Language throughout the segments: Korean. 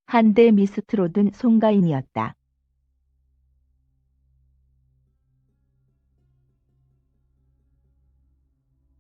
한때 미스트롯은 송가인이었다.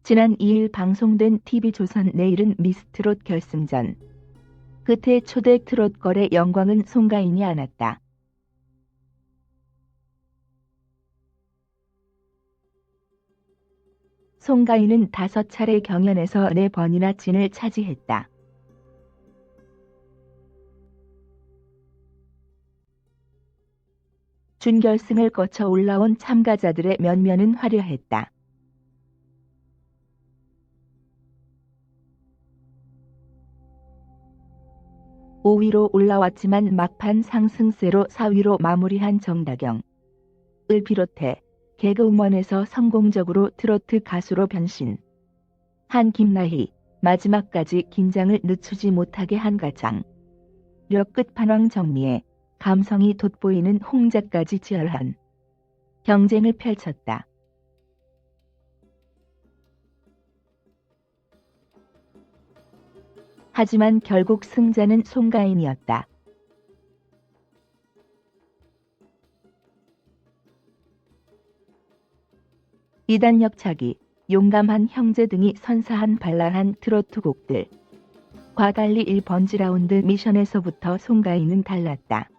지난 2일 방송된 TV조선 내일은 미스트롯 결승전. 끝에 초대 트롯걸의 영광은 송가인이 안았다. 송가인은 5차례 경연에서 4번이나 진을 차지했다. 준결승을 거쳐 올라온 참가자들의 면면은 화려했다. (5위로) 올라왔지만 막판 상승세로 4위로 마무리한 정다경을 비롯해 개그우먼에서 성공적으로 트로트 가수로 변신. 한 김나희, 마지막까지 긴장을 늦추지 못하게 한 가장. 력 끝판왕 정리에 감성이 돋보이는 홍자까지 치열한 경쟁을 펼쳤다. 하지만 결국 승자는 송가인이었다. 이단협차기, 용감한 형제 등이 선사한 발랄한 트로트 곡들과 달리 1번지 라운드 미션에서부터 송가인은 달랐다.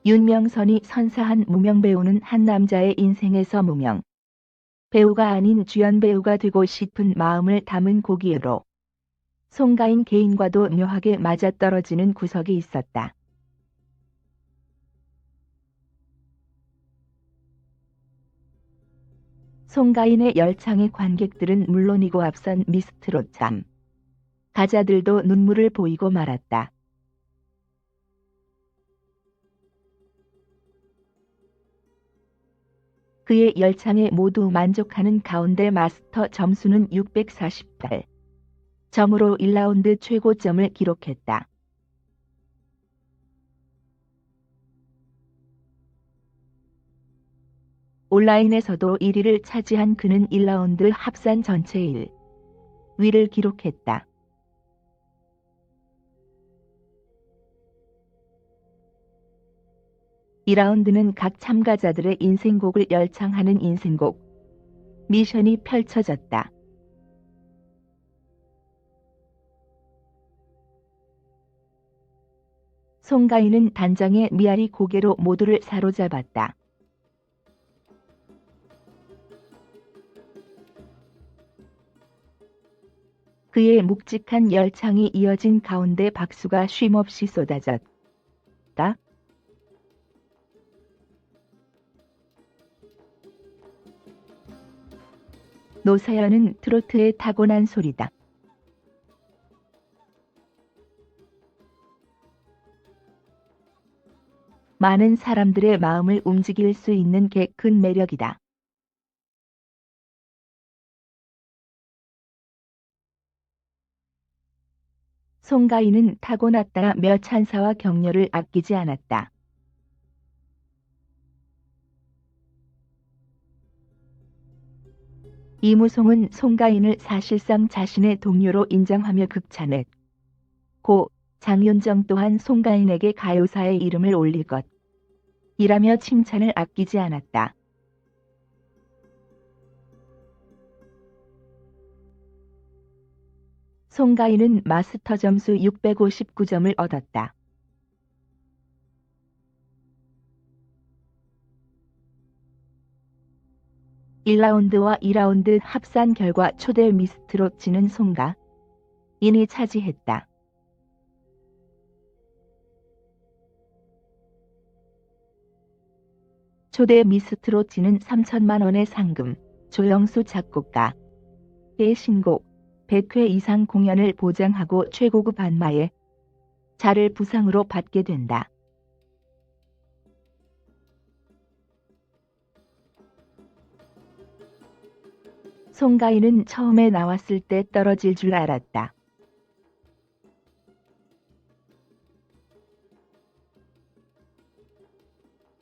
윤명선이 선사한 무명배우는 한 남자의 인생에서 무명 배우가 아닌 주연 배우가 되고 싶은 마음을 담은 곡이므로 송가인 개인과도 묘하게 맞아떨어지는 구석이 있었다. 송가인의 열창의 관객들은 물론이고 앞선 미스트롯 참가자들도 눈물을 보이고 말았다. 그의 열창에 모두 만족하는 가운데 마스터 점수는 648점으로 1라운드 최고점을 기록했다. 온라인에서도 1위를 차지한 그는 1라운드 합산 전체 1위를 기록했다. (2라운드는) 각 참가자들의 인생곡을 열창하는 인생곡 미션이 펼쳐졌다. 송가인은 단장의 미아리 고개로 모두를 사로잡았다. 그의 묵직한 열창이 이어진 가운데 박수가 쉼없이 쏟아졌다. 노사연은 트로트의 타고난 소리다. 많은 사람들의 마음을 움직일 수 있는 게 큰 매력이다. 송가인은 타고났다며 찬사와 격려를 아끼지 않았다. 이무송은 송가인을 사실상 자신의 동료로 인정하며 극찬했고 장윤정 또한 송가인에게 가요사의 이름을 올릴 것이라며 칭찬을 아끼지 않았다. 송가인은 마스터 점수 659점을 얻었다. (1라운드와) (2라운드) 합산 결과 초대 미스트롯 진은 송가인이 차지했다. 초대 미스트롯 진은 3천만 원의 상금, 조영수 작곡가의 신곡 100회 이상 공연을 보장하고 최고급 안마의 자를 부상으로 받게 된다. 송가인은 처음에 나왔을 때 떨어질 줄 알았다.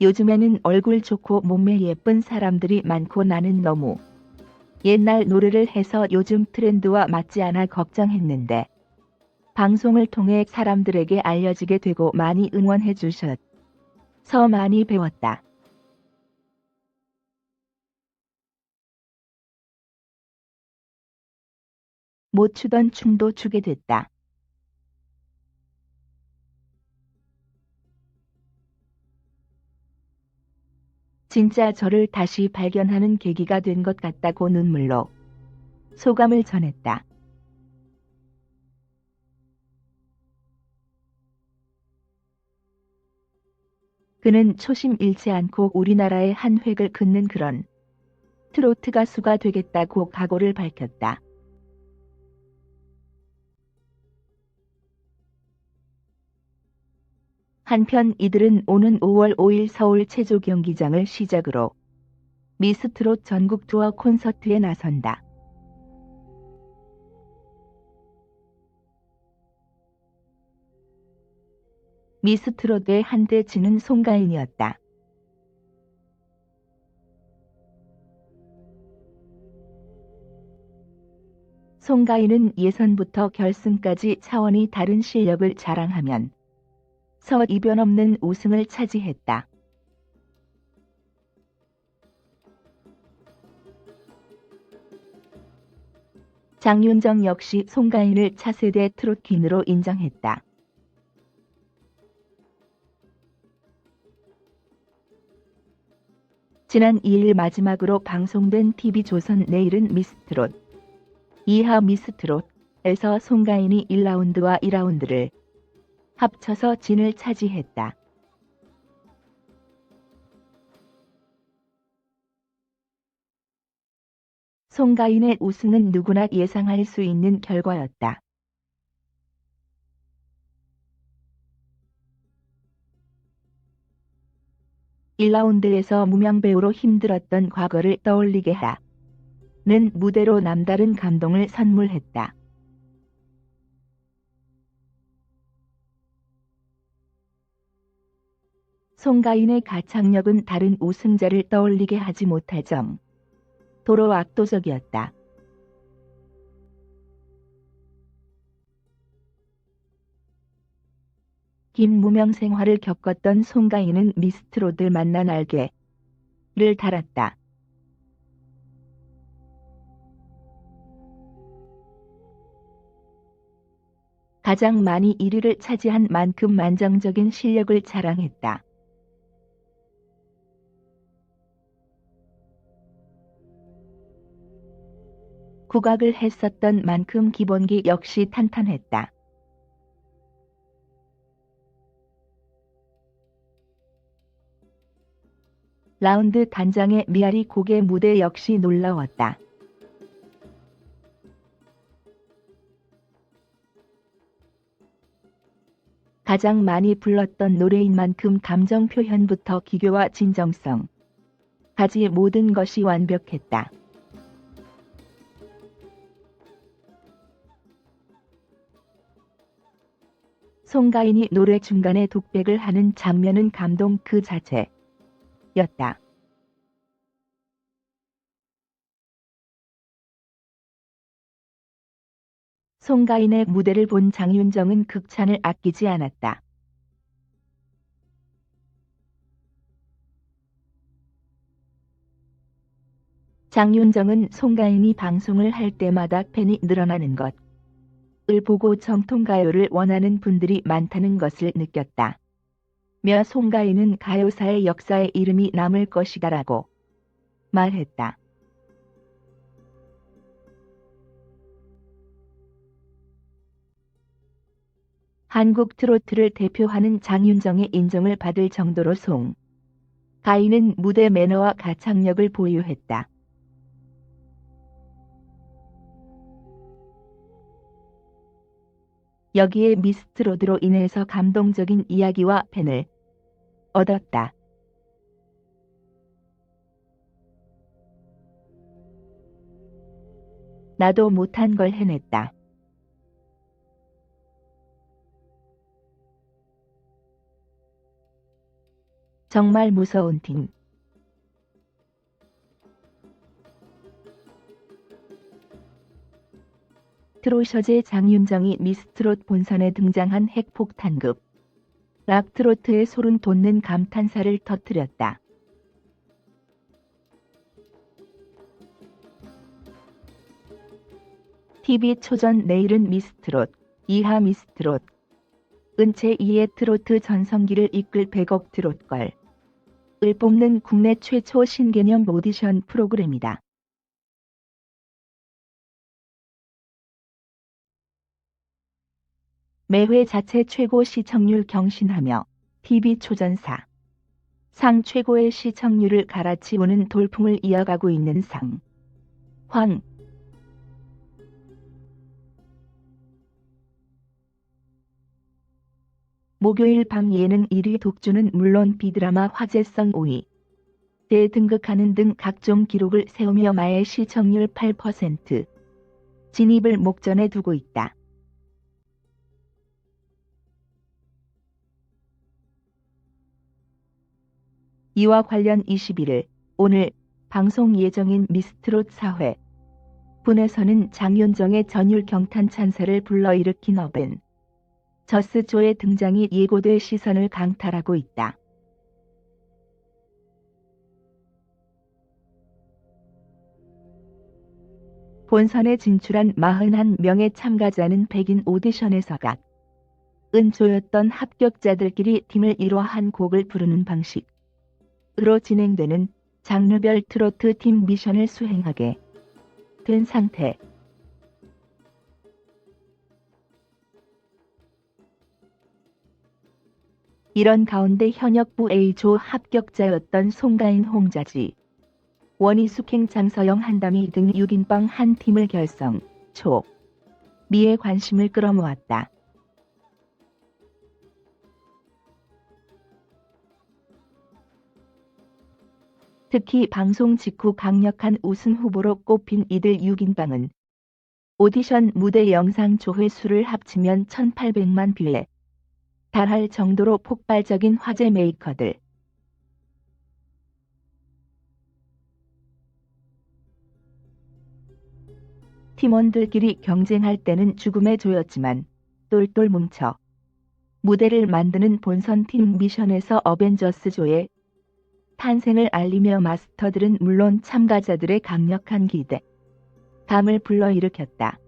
요즘에는 얼굴 좋고 몸매 예쁜 사람들이 많고 나는 너무 옛날 노래를 해서 요즘 트렌드와 맞지 않아 걱정했는데 방송을 통해 사람들에게 알려지게 되고 많이 응원해 주셔서 많이 배웠다. 못 추던 춤도 추게 됐다. 진짜 저를 다시 발견하는 계기가 된 것 같다고 눈물로 소감을 전했다. 그는 초심 잃지 않고 우리나라의 한 획을 긋는 그런 트로트 가수가 되겠다고 각오를 밝혔다. 한편 이들은 오는 5월 5일 서울 체조 경기장을 시작으로 미스트롯 전국 투어 콘서트에 나선다. 미스트롯의 한때 지는 송가인이었다. 송가인은 예선부터 결승까지 차원이 다른 실력을 자랑하면 이변 없는 우승을 차지했다. 장윤정 역시 송가인을 차세대 트롯퀸으로 인정했다. 지난 2일 마지막으로 방송된 TV조선 내일은 미스트롯 2하 미스트롯에서 송가인이 1라운드와 2라운드를 합쳐서 진을 차지했다. 송가인의 우승은 누구나 예상할 수 있는 결과였다. (1라운드에서) 무명배우로 힘들었던 과거를 떠올리게 하는 무대로 남다른 감동을 선물했다. 송가인의 가창력은 다른 우승자를 떠올리게 하지 못할 정도로 압도적이었다. 긴 무명 생활을 겪었던 송가인은 미스트롯을 만나 날개를 달았다. 가장 많이 1위를 차지한 만큼 만장적인 실력을 자랑했다. 국악을 했었던 만큼 기본기 역시 탄탄했다. 라운드 단장의 미아리 곡의 무대 역시 놀라웠다. 가장 많이 불렀던 노래인 만큼 감정 표현부터 기교와 진정성까지 모든 것이 완벽했다. 송가인이 노래 중간에 독백을 하는 장면은 감동 그 자체였다. 송가인의 무대를 본 장윤정은 극찬을 아끼지 않았다. 장윤정은 송가인이 방송을 할 때마다 팬이 늘어나는 것을 보고 정통가요를 원하는 분들이 많다는 것을 느꼈다. 며 송가인은 가요사의 역사에 이름이 남을 것이다라고 말했다. 한국 트로트를 대표하는 장윤정의 인정을 받을 정도로 송가인은 무대 매너와 가창력을 보유했다. 여기에 미스트롯으로 인해서 감동적인 이야기와 팬을 얻었다. 나도 못한 걸 해냈다. 정말 무서운 팀. 트로셔제 장윤정이 미스트롯 본선에 등장한 핵폭탄급 락트로트의 소름 돋는 감탄사를 터뜨렸다. TV 초전 내일은 미스트롯, 이하 미스트롯. 은채 2의 트로트 전성기를 이끌 100억 트롯걸을 뽑는 국내 최초 신개념 오디션 프로그램이다. 매회 자체 최고 시청률 경신하며 TV 초전사 상 최고의 시청률을 갈아치우는 돌풍을 이어가고 있는 상. 황. 목요일 밤 예능 1위 독주는 물론 비드라마 화제성 5위. 대등극하는 등 각종 기록을 세우며 마의 시청률 8% 진입을 목전에 두고 있다. 이와 관련 21일 오늘 방송 예정인 미스트롯 4회 분에서는 장윤정의 전율 경탄 찬사를 불러일으킨 어벤져스조의 등장이 예고돼 시선을 강탈하고 있다. 본선에 진출한 41명의 참가자는 백인 오디션에서 각은 조였던 합격자들끼리 팀을 이뤄 한 곡을 부르는 방식으로 진행되는 장르별 트로트 팀 미션을 수행하게 된 상태. 이런 가운데 현역부 A조 합격자였던 송가인, 홍자지, 원희숙행, 장서영, 한담희 등 6인방 한 팀을 결성, 미의 관심을 끌어모았다. 특히 방송 직후 강력한 우승 후보로 꼽힌 이들 6인방은 오디션 무대 영상 조회수를 합치면 1,800만 뷰에 달할 정도로 폭발적인 화제 메이커들. 팀원들끼리 경쟁할 때는 죽음의 조였지만 똘똘 뭉쳐 무대를 만드는 본선 팀 미션에서 어벤져스조의 탄생을 알리며 마스터들은 물론 참가자들의 강력한 기대감을 불러일으켰다.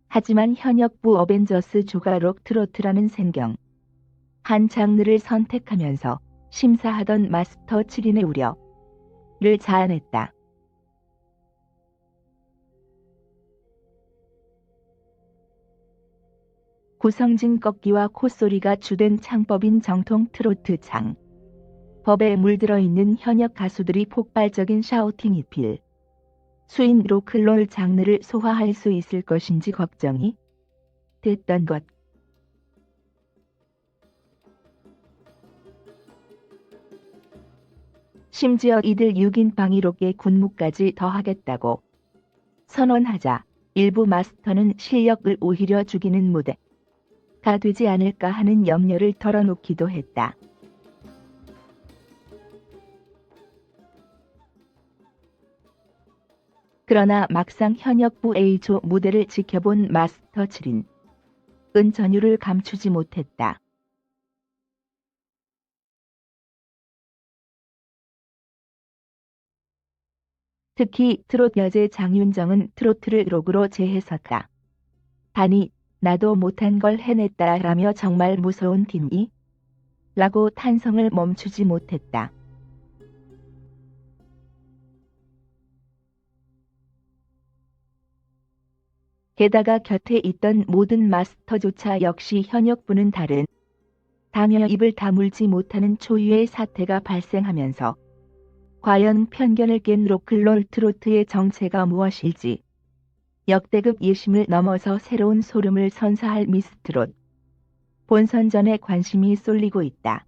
하지만 현역부 어벤져스조가 록 트로트라는 생경 한 장르를 선택하면서 심사하던 마스터 7인의 우려를 자아냈다. 구성진 꺾기와 콧소리가 주된 창법인 정통 트로트 창법에 물들어 있는 현역 가수들이 폭발적인 샤우팅 이필, 수인 로클롤 장르를 소화할 수 있을 것인지 걱정이 됐던 것. 심지어 이들 6인방이 록의 군무까지 더하겠다고 선언하자 일부 마스터는 실력을 오히려 죽이는 무대가 되지 않을까 하는 염려를 털어놓기도 했다. 그러나 막상 현역부 A조 무대를 지켜본 마스터 7인은 전율을 감추지 못했다. 특히 트롯 여제 장윤정은 트로트를 록으로 재해석다. 단이 나도 못한 걸 해냈다 라며 정말 무서운 팀이? 라고 탄성을 멈추지 못했다. 게다가 곁에 있던 모든 마스터조차 역시 현역부는 다며 입을 다물지 못하는 초유의 사태가 발생하면서 과연 편견을 깬 로클롤 트로트의 정체가 무엇일지 역대급 예심을 넘어서 새로운 소름을 선사할 미스트롯 본선전에 관심이 쏠리고 있다.